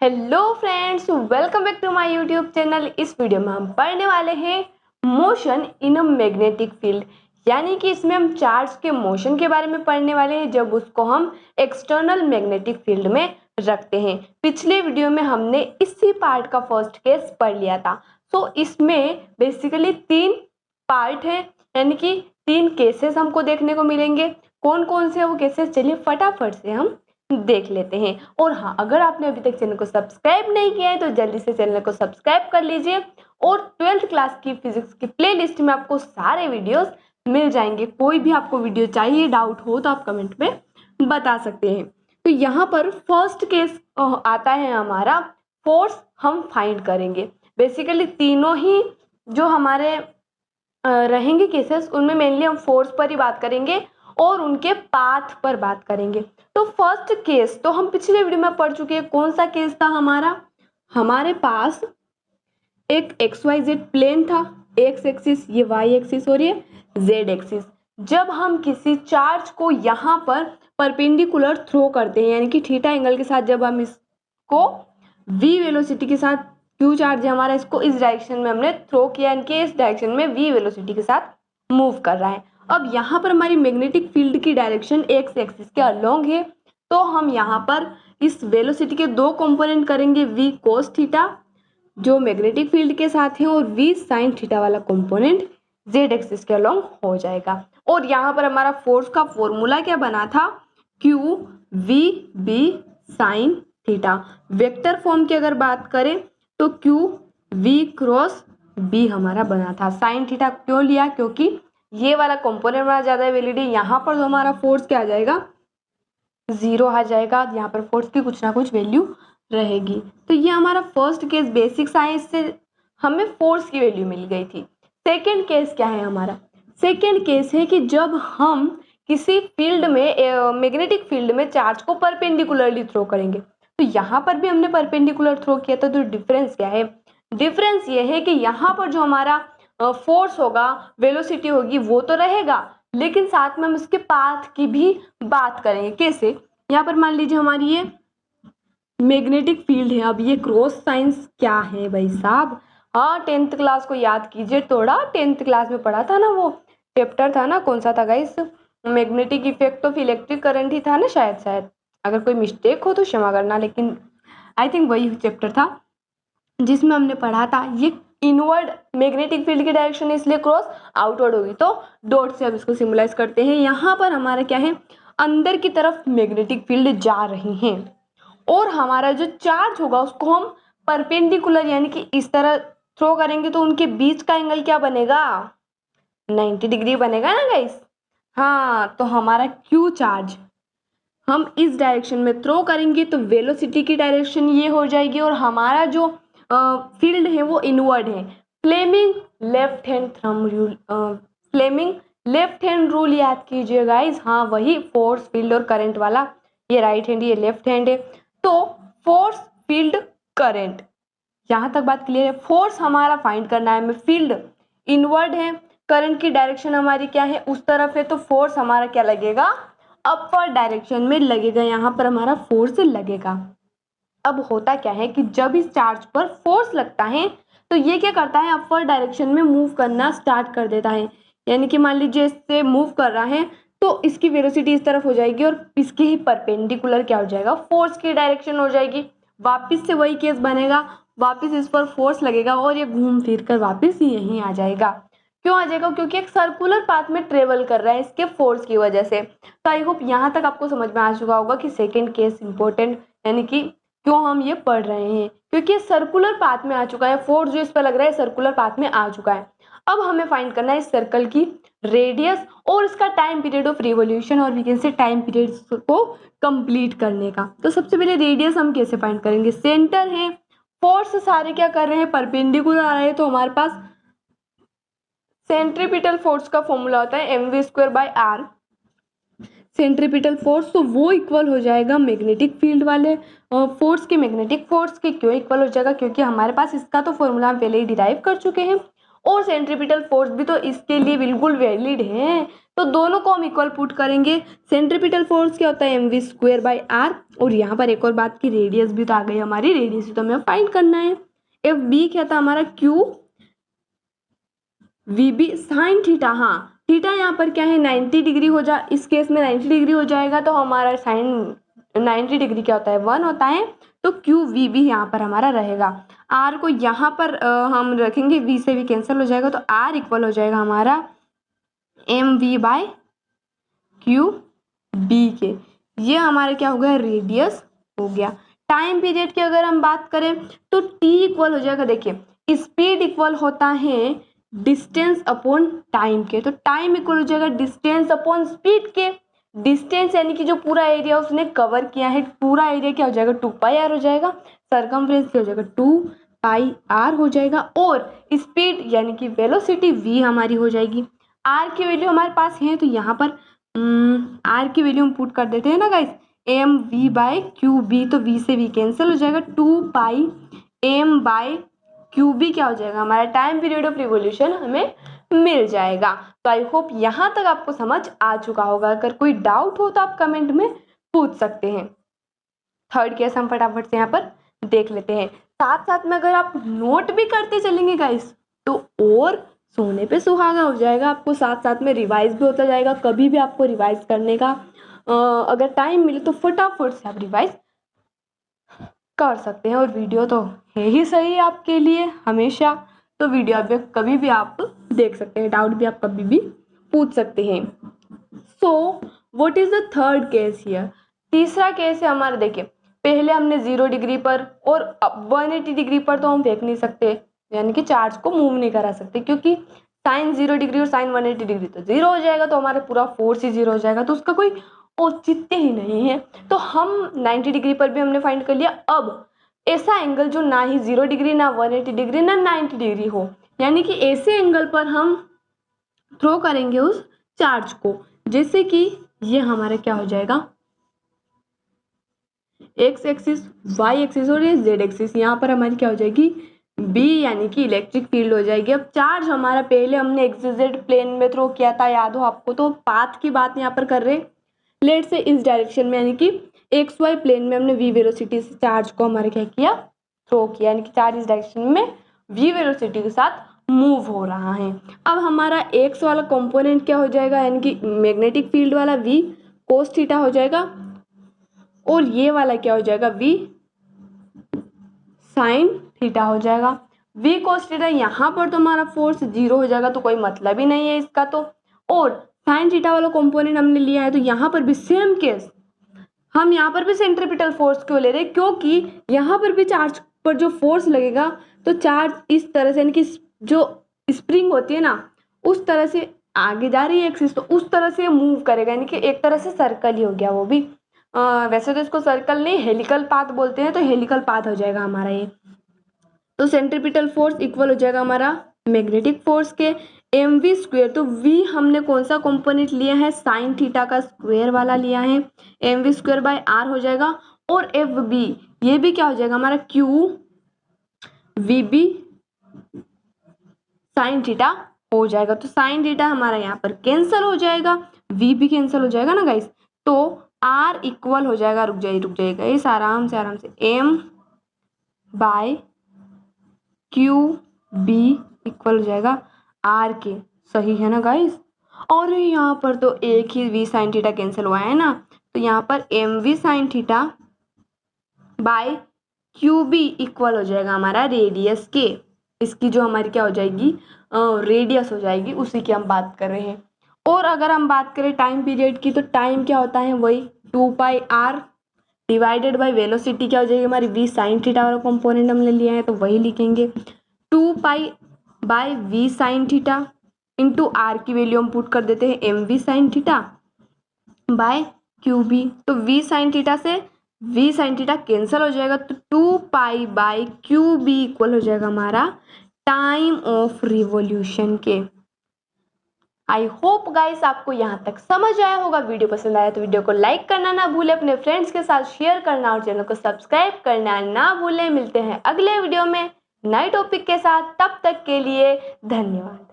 Hello friends, welcome back to my YouTube channel. इस video में हम पढ़ने वाले हैं motion in a magnetic field, यानी कि इसमें हम चार्ज के मोशन के बारे में पढ़ने वाले हैं जब उसको हम एक्सटर्नल मैग्नेटिक फील्ड में रखते हैं। पिछले वीडियो में हमने इसी पार्ट का फर्स्ट केस पढ़ लिया था। सो इसमें बेसिकली 3 पार्ट है, यानी कि 3 केसेस हमको देखने को मिलेंगे। कौन कौन से वो केसेस, चलिए फटाफट से हम देख लेते हैं। और हाँ, अगर आपने अभी तक चैनल को सब्सक्राइब नहीं किया है तो जल्दी से चैनल को सब्सक्राइब कर लीजिए। और 12th क्लास की फिजिक्स की प्लेलिस्ट में आपको सारे वीडियोस मिल जाएंगे। कोई भी आपको वीडियो चाहिए, डाउट हो तो आप कमेंट में बता सकते हैं। तो यहाँ पर फर्स्ट केस आता है हमारा, फोर्स हम फाइंड करेंगे। बेसिकली तीनों ही जो हमारे रहेंगे केसेस, उनमें मेनली हम फोर्स पर ही बात करेंगे और उनके पाथ पर बात करेंगे। तो फर्स्ट केस तो हम पिछले वीडियो में पढ़ चुके हैं। कौन सा केस था हमारा? हमारे पास एक XYZ प्लेन था, एक्स एक्सिस, ये Y एक्सिस और ये Z एक्सिस। जब हम किसी चार्ज को यहाँ पर परपेंडिकुलर थ्रो करते हैं, यानी कि थीटा एंगल के साथ, जब हम इसको v वेलोसिटी के साथ, q चार्ज है हमारा, इसको इस डायरेक्शन में हमने थ्रो किया, यानी कि इस डायरेक्शन में v वेलोसिटी के साथ मूव कर रहा है। अब यहाँ पर हमारी मैग्नेटिक फील्ड की डायरेक्शन एक्स एक्सिस के अलोंग है, तो हम यहाँ पर इस वेलोसिटी के 2 कंपोनेंट करेंगे, v cos थीटा जो मैग्नेटिक फील्ड के साथ है और v sin थीटा वाला कंपोनेंट z एक्सिस के अलोंग हो जाएगा। और यहाँ पर हमारा फोर्स का फॉर्मूला क्या बना था? q v b sin theta. Vector form की अगर बात करें तो q v क्रॉस b हमारा बना था। साइन थीटा क्यों लिया? क्योंकि ये वाला कंपोनेंट हमारा ज़्यादा वैलिड है। यहाँ पर तो हमारा फोर्स क्या आ जाएगा? 0 आ जाएगा। यहाँ पर फोर्स की कुछ ना कुछ वैल्यू रहेगी। तो ये हमारा फर्स्ट केस बेसिक साइंस से हमें फोर्स की वैल्यू मिल गई थी। सेकेंड केस क्या है हमारा? सेकेंड केस है कि जब हम किसी फील्ड में, मैग्नेटिक फील्ड में चार्ज को परपेंडिकुलरली थ्रो करेंगे। तो यहाँ पर भी हमने परपेंडिकुलर थ्रो किया था। तो डिफरेंस क्या है? डिफरेंस ये है कि यहाँ पर जो हमारा फोर्स होगा, वेलोसिटी होगी, वो तो रहेगा, लेकिन साथ में हम इसके पाथ की भी बात करेंगे। कैसे? यहाँ पर मान लीजिए हमारी ये मैग्नेटिक फील्ड है। अब ये क्रॉस साइंस क्या है भाई साहब? हाँ, 10th क्लास को याद कीजिए थोड़ा। 10th क्लास में पढ़ा था ना, वो चैप्टर था ना, कौन सा था guys? Magnetic effect of electric current ही था ना, शायद। अगर कोई मिस्टेक हो तो क्षमा करना, लेकिन आई थिंक वही चैप्टर था जिसमें हमने पढ़ा था। ये इनवर्ड मैग्नेटिक फील्ड की डायरेक्शन है, इसलिए क्रॉस आउटवर्ड होगी, तो डॉट से अब इसको सिंबलाइज करते हैं। यहाँ पर हमारा क्या है? अंदर की तरफ मैग्नेटिक फील्ड जा रही है और हमारा जो चार्ज होगा उसको हम परपेंडिकुलर, यानी कि इस तरह थ्रो करेंगे, तो उनके बीच का एंगल क्या बनेगा? 90 डिग्री बनेगा ना गाइस। हाँ, तो हमारा क्यू चार्ज हम इस डायरेक्शन में थ्रो करेंगे तो वेलोसिटी की डायरेक्शन ये हो जाएगी और हमारा जो फील्ड है वो इनवर्ड है। Fleming left hand thumb rule, Fleming left hand rule याद कीजिए गाइस। हाँ, वही फोर्स, फील्ड और करंट वाला। ये राइट हैंड, ये लेफ्ट हैंड है। तो फोर्स, फील्ड, करंट, यहाँ तक बात क्लियर है। फोर्स हमारा फाइंड करना है हमें, फील्ड इनवर्ड है, करंट की डायरेक्शन हमारी क्या है? उस तरफ है, तो फोर्स हमारा क्या लगेगा? अपर डायरेक्शन में लगेगा। यहाँ पर हमारा फोर्स लगेगा। अब होता क्या है कि जब इस चार्ज पर फोर्स लगता है तो ये क्या करता है? अपर डायरेक्शन में मूव करना स्टार्ट कर देता है। यानी कि मान लीजिए इससे मूव कर रहा है तो इसकी वेलोसिटी इस तरफ हो जाएगी और इसके ही परपेंडिकुलर क्या हो जाएगा? फोर्स की डायरेक्शन हो जाएगी। वापिस से वही केस बनेगा, वापिस इस पर फोर्स लगेगा और ये घूम फिर कर वापिस यहीं आ जाएगा। क्यों आ जाएगा? क्योंकि एक सर्कुलर पाथ में ट्रेवल कर रहा है इसके फोर्स की वजह से। तो आई होप यहाँ तक आपको समझ में आ चुका होगा कि सेकेंड केस इंपॉर्टेंट, यानी कि क्यों हम ये पढ़ रहे हैं, क्योंकि सर्कुलर पाथ में आ चुका है। फोर्स जो इस पर लग रहा है सर्कुलर पाथ में आ चुका है। अब हमें फाइंड करना है इस सर्कल की रेडियस और इसका टाइम पीरियड ऑफ रिवॉल्यूशन, और we can say time period को कंप्लीट करने का। तो सबसे पहले रेडियस हम कैसे फाइंड करेंगे? सेंटर है, फोर्स सारे क्या कर रहे हैं? परपेंडिकुलर आ रहे हैं, तो हमारे पास सेंट्रीपिटल फोर्स का फॉर्मूला होता है mv²/r। सेंट्रीपिटल फोर्स, तो वो इक्वल हो जाएगा मैग्नेटिक फील्ड वाले फोर्स के। मैग्नेटिक फोर्स के क्यों इक्वल हो जाएगा? क्योंकि हमारे पास इसका तो फॉर्मूला हम पहले ही डिराइव कर चुके हैं और सेंट्रीपिटल फोर्स भी तो इसके लिए बिल्कुल वैलिड है। तो दोनों को हम इक्वल पुट करेंगे। सेंट्रीपिटल फोर्स क्या होता है mv²/r, और यहाँ पर एक और बात की रेडियस भी तो आ गई हमारी, रेडियस भी तो हमें फाइंड करना है। FB क्या था हमारा QVB sin थीटा। हाँ, थीटा यहाँ पर क्या है 90 डिग्री हो जा, इस केस में 90 डिग्री हो जाएगा, तो हमारा साइन 90 डिग्री क्या होता है 1 होता है, तो QVB यहाँ पर हमारा रहेगा। R को यहाँ पर हम रखेंगे, V से भी कैंसिल हो जाएगा, तो R इक्वल हो जाएगा हमारा mv/QB के। ये हमारा क्या हो गया रेडियस हो गया। टाइम पीरियड की अगर हम बात करें तो T इक्वल हो जाएगा, देखिए स्पीड इक्वल होता है डिस्टेंस अपॉन टाइम के, तो टाइम इक्वल हो जाएगा डिस्टेंस अपॉन स्पीड के। डिस्टेंस यानी कि जो पूरा एरिया उसने कवर किया है, पूरा एरिया क्या हो जाएगा 2πr हो जाएगा, सरकमफ्रेंस क्या हो जाएगा 2πr हो जाएगा, और स्पीड यानी कि वेलोसिटी v हमारी हो जाएगी। r की वैल्यू हमारे पास है, तो यहाँ पर r की वैल्यू हम पुट कर देते हैं ना गाइस, mv/QB, तो v से v कैंसिल हो जाएगा, 2πm/QB क्या हो जाएगा हमारा टाइम पीरियड ऑफ रिवॉल्यूशन हमें मिल जाएगा। तो आई होप यहाँ तक आपको समझ आ चुका होगा। अगर कोई डाउट हो तो आप कमेंट में पूछ सकते हैं। थर्ड केस हम फटाफट से यहाँ पर देख लेते हैं। साथ साथ में अगर आप नोट भी करते चलेंगे गाइस तो और सोने पे सुहागा हो जाएगा, आपको साथ साथ में रिवाइज भी होता जाएगा। कभी भी आपको रिवाइज करने का अगर टाइम मिले तो फटाफट से आप रिवाइज कर सकते हैं। और वीडियो तो है ही सही आपके लिए हमेशा, तो वीडियो आप कभी भी आप देख सकते हैं, डाउट भी आप कभी भी पूछ सकते हैं। So what is the third case here? तीसरा केस है हमारा, देखिए पहले हमने 0 डिग्री पर और 180 डिग्री पर तो हम फेंक नहीं सकते, यानी कि चार्ज को मूव नहीं करा सकते, क्योंकि साइन 0 डिग्री और साइन 180 डिग्री तो 0 हो जाएगा, तो हमारा पूरा फोर्स ही 0 हो जाएगा, तो उसका कोई औचित्य ही नहीं है। तो हम 90 डिग्री पर भी हमने फाइंड कर लिया। अब ऐसा एंगल जो ना ही 0 डिग्री, ना 180 डिग्री, ना 90 डिग्री हो, यानी कि ऐसे एंगल पर हम थ्रो करेंगे उस चार्ज को, जैसे कि ये हमारा क्या हो जाएगा x एक्सिस, y एक्सिस और ये z एक्सिस, यहाँ पर हमारी क्या हो जाएगी B, यानी कि इलेक्ट्रिक फील्ड हो जाएगी। अब चार्ज हमारा पहले हमने XZ प्लेन में थ्रो किया था, याद हो आपको, तो पाथ की बात यहाँ पर कर रहे हैं। लेट से इस डायरेक्शन में यानी कि XY प्लेन में हमने v वेलोसिटी से चार्ज को हमारे क्या किया थ्रो किया, यानी कि चार्ज इस डायरेक्शन में v वेलोसिटी के साथ मूव हो रहा है। अब हमारा x वाला कंपोनेंट क्या हो जाएगा, यानी कि मैग्नेटिक फील्ड वाला v cos थीटा हो जाएगा, और ये वाला क्या हो जाएगा v sin थीटा हो जाएगा। v cos थीटा, यहाँ पर तो हमारा फोर्स 0 हो जाएगा, तो कोई मतलब ही नहीं है इसका, तो और sin थीटा वाला कंपोनेंट हमने लिया है, तो यहाँ पर भी सेम केस, हम यहाँ पर भी सेंट्रीपिटल फोर्स क्यों ले रहे हैं, क्योंकि यहाँ पर भी चार्ज पर जो फोर्स लगेगा तो चार्ज इस तरह से, यानी कि जो स्प्रिंग होती है ना उस तरह से आगे जा रही है एक्सिस, तो उस तरह से मूव करेगा, यानी कि एक तरह से सर्कल ही हो गया वो भी। वैसे तो इसको सर्कल नहीं हेलिकल पाथ बोलते हैं, तो हेलिकल पाथ हो जाएगा हमारा ये। तो सेंट्रीपिटल फोर्स इक्वल हो जाएगा हमारा मैग्नेटिक फोर्स के mv², तो v हमने कौन सा कंपोनेंट लिया है साइन थीटा का स्क्वायर वाला लिया है, mv²/r हो जाएगा, और fb ये भी क्या हो जाएगा हमारा QVB साइन थीटा हो जाएगा। तो साइन थीटा हमारा यहाँ पर कैंसिल हो जाएगा, v भी कैंसिल हो जाएगा ना गाइस, तो r इक्वल हो जाएगा, रुक जाइएगा इस आराम से m/QB इक्वल हो जाएगा r के, सही है ना गाइस। और यहाँ पर तो एक ही v साइन थीटा कैंसिल हुआ है ना, तो यहाँ पर mv sine theta by QB equal हो जाएगा हमारा रेडियस के, इसकी जो हमारी क्या हो जाएगी रेडियस हो जाएगी, उसी की हम बात कर रहे हैं। और अगर हम बात करें टाइम पीरियड की, तो टाइम क्या होता है वही 2πr डिवाइडेड बाय वेलोसिटी क्या हो जाएगी हमारी v साइन थीटा वाला कंपोनेंट हमने लिया है, तो वही लिखेंगे 2π/v sine theta into r की वैल्यू हम पुट कर देते हैं mv sine theta by QB, तो v साइन थीटा से v साइन थीटा कैंसिल हो जाएगा, तो 2π/QB इक्वल हो जाएगा हमारा टाइम ऑफ रिवॉल्यूशन के। आई होप गाइस आपको यहाँ तक समझ आया होगा। वीडियो पसंद आया तो वीडियो को लाइक करना ना भूलें, अपने फ्रेंड्स के साथ शेयर करना और चैनल को सब्सक्राइब करना ना भूलें। मिलते हैं अगले वीडियो में नए टॉपिक के साथ, तब तक के लिए धन्यवाद।